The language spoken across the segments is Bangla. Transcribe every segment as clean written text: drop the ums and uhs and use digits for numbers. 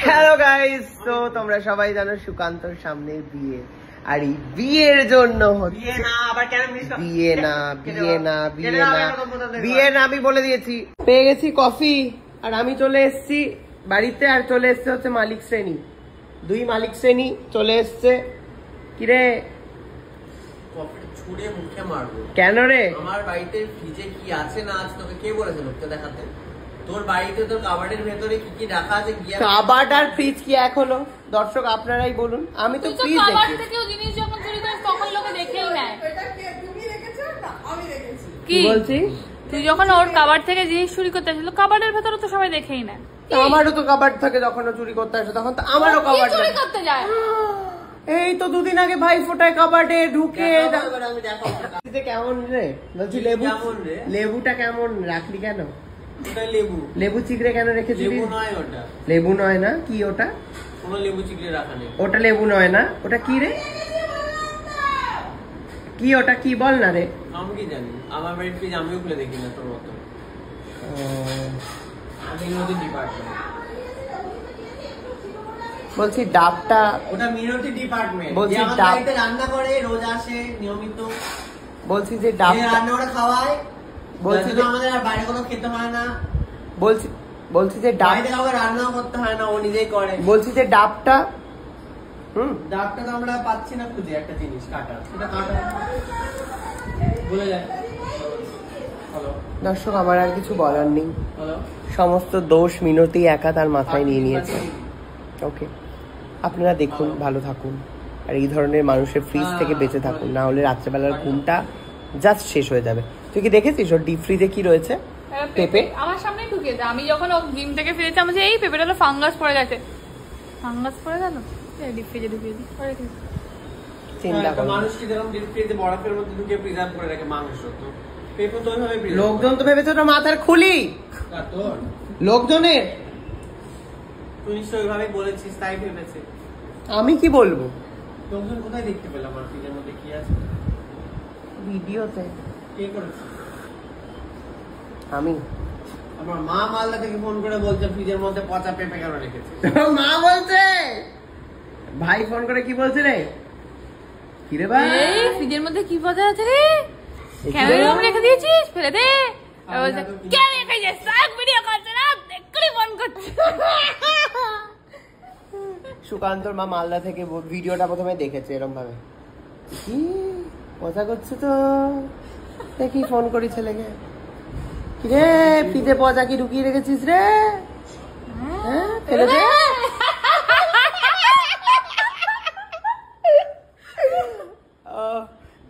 হ্যালো গাইস, তো তোমরা সবাই জানো সুকান্তর সামনে বিয়ে, আর এই বিয়ের জন্য বিয়ে না আমি বলে দিয়েছি। পেয়ে গেছি কফি, আর আমি চলে এসেছি বাড়িতে, আর চলে এসছে হচ্ছে মালিক শ্রেণী, দুই মালিক শ্রেণী চলে এসছে। কিরে ছুড়ে মুখে মারবো কেন রে? আমার বাড়িতে ফ্রিজে কি আছে না আছে তোকে কে বলেছে লোকটা দেখাতে? তোর বাড়িতে তোর কাবার্ডের ভেতরে কি কি রাখা আছে? কাবার্ড আর ফ্রিজ কি এক হলো? দর্শক আপনারাই বলুন, আমি তো ফ্রিজ দেখি। কাবার্ড থেকেও জিনিস যখন চুরি করিস তখন লোকে দেখেই নেয়। এটা কি তুমি রেখেছো না আমি রেখেছি? কি বলছিস? তুই যখন ওর কাবার্ড থেকে জিনিস চুরি করতে আসিস, কাবার্ডের ভেতরে তো সবাই দেখেই নেয়। আমারও তো কাবার্ড থাকে, যখন চুরি করতে আসে তখন তো আমারও কাবার্ড চুরি করতে যায়। এই তো দুদিন আগে ভাই ফোটায় কাবার্ডে ঢুকে কেমন রে বলছি, লেবুটা কেমন রাখলি কেন? লেবু চিগড়ে কেন রেখেছিস? লেবু নয় না, কি ওটা? লেবু চিগড়ে রাখা নেই, ওটা লেবু নয় না, ওটা কি রে? কি ওটা কি বল না রে? আমি কি জানি, আমার বাড়ির ফ্রিজ আমিও খুলে দেখি না তোর মতো। বলছি ডাবটা, ওটা মিনতি ডিপার্টমেন্ট, বলছি আমার বাড়িতে রান্না করে, রোজ আসে নিয়মিত। বলছি যে ডাবটা রান্না করে খাওয়ায়, বলছি যে আমাদের আর বাইরে কোনো খেতে হয় না। বলছি যে বাইরে কাউকে রান্নাও করতে হয় না, ও নিজেই করে। বলছি যে ডাবটা ডাবটা তো আমরা পাচ্ছি না খুঁজে, একটা জিনিস কাটা, সেটা কাটা বলে যায়। দর্শক আমার আর কিছু বলার নেই, সমস্ত দোষ মিনতি একা তার মাথায় নিয়ে নিয়েছে। ওকে, আপনারা দেখুন, ভালো থাকুন, আর এই ধরনের মানুষের ফ্রিজ থেকে বেঁচে থাকুন, না হলে রাত্রেবেলার ঘুমটা জাস্ট শেষ হয়ে যাবে। তুই কি দেখেছিস ওর ডিপ ফ্রিজে কি রয়েছে? পেঁপে আমার সামনেই ঢুকে যায়। আমি যখন ও জিম থেকে ফিরেছি আমি এই পেঁপেটা ফাঙ্গাস পড়ে গেছে, ফাঙ্গাস পড়ে গেল, ডিপ ফ্রিজে ঢুকিয়ে দিই। চিন্তা করো, মানুষ কি যেরকম ডিপ ফ্রিজে বরফের মধ্যে ঢুকিয়ে প্রিজার্ভ করে রাখে মাংস, তো পেঁপে তো ওইভাবে প্রিজার্ভ। লোকজন তো ভেবেছে ওটা মাথার খুলি, তোর লোকজনের। তুই নিশ্চয়ই ওইভাবে বলেছিস, তাই ভেবেছে। আমি কি বলবো? লোকজন কোথায় দেখতে পেলাম আমার ফ্রিজের মধ্যে কি আছে? ভিডিওতে। কে করেছে? আমি। আমার মা মালদা থেকে ফোন করে বলছে ফ্রিজের মধ্যে পচা পেঁপে কেন রেখেছে। মা বলছে, ভাই ফোন করে কি বলছে রে? কি রে ভাই, এই ফ্রিজের মধ্যে কি পচা আছে রে? ক্যামেরা রেখে দিয়েছিস, ফেলে দে। বলছে কে রেখেছে? সাক ভিডিও করছে না, দেখলি ফোন করছে। সুকান্তর মা মালদা থেকে ভিডিওটা প্রথমে দেখেছে এরকম ভাবে, কি মজা করছে তো, দেখি ফোন করি ছেলেকে, কি রে ফ্রিজে পচা কি ঢুকিয়ে রেখেছিস রে? হ্যাঁ ফেলে দে।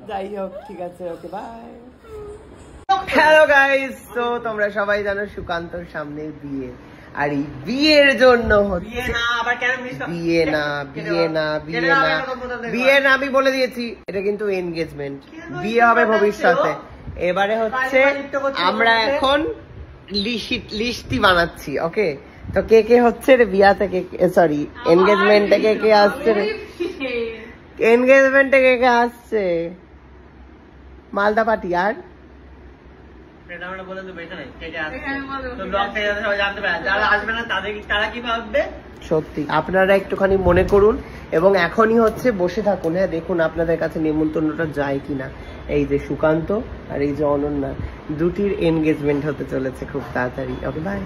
যাই হোক, ঠিক আছে, ওকে বাই। হ্যালো গাইস, তো তোমরা সবাই জানো সুকান্তর সামনে বিয়ে, আর এই বিয়ের জন্য বিয়ে না আমি বলে দিয়েছি, এটা কিন্তু এনগেজমেন্ট, বিয়ে হবে ভবিষ্যতে। এবারে হচ্ছে আমরা এখন লিস্টি বানাচ্ছি, ওকে? তো কে কে হচ্ছে রে বিয়াতে, সরি এনগেজমেন্টে কে কে আসছে রে? এনগেজমেন্টে কে কে আসছে? মালদা পার্টি। আর সত্যি আপনারা একটুখানি মনে করুন, এবং এখনই হচ্ছে বসে থাকুন। হ্যাঁ দেখুন আপনাদের কাছে নিমন্ত্রণটা যায় কিনা। এই যে সুকান্ত আর এই যে অনন্যা, দুটির এনগেজমেন্ট হতে চলেছে খুব তাড়াতাড়ি। Okay bye.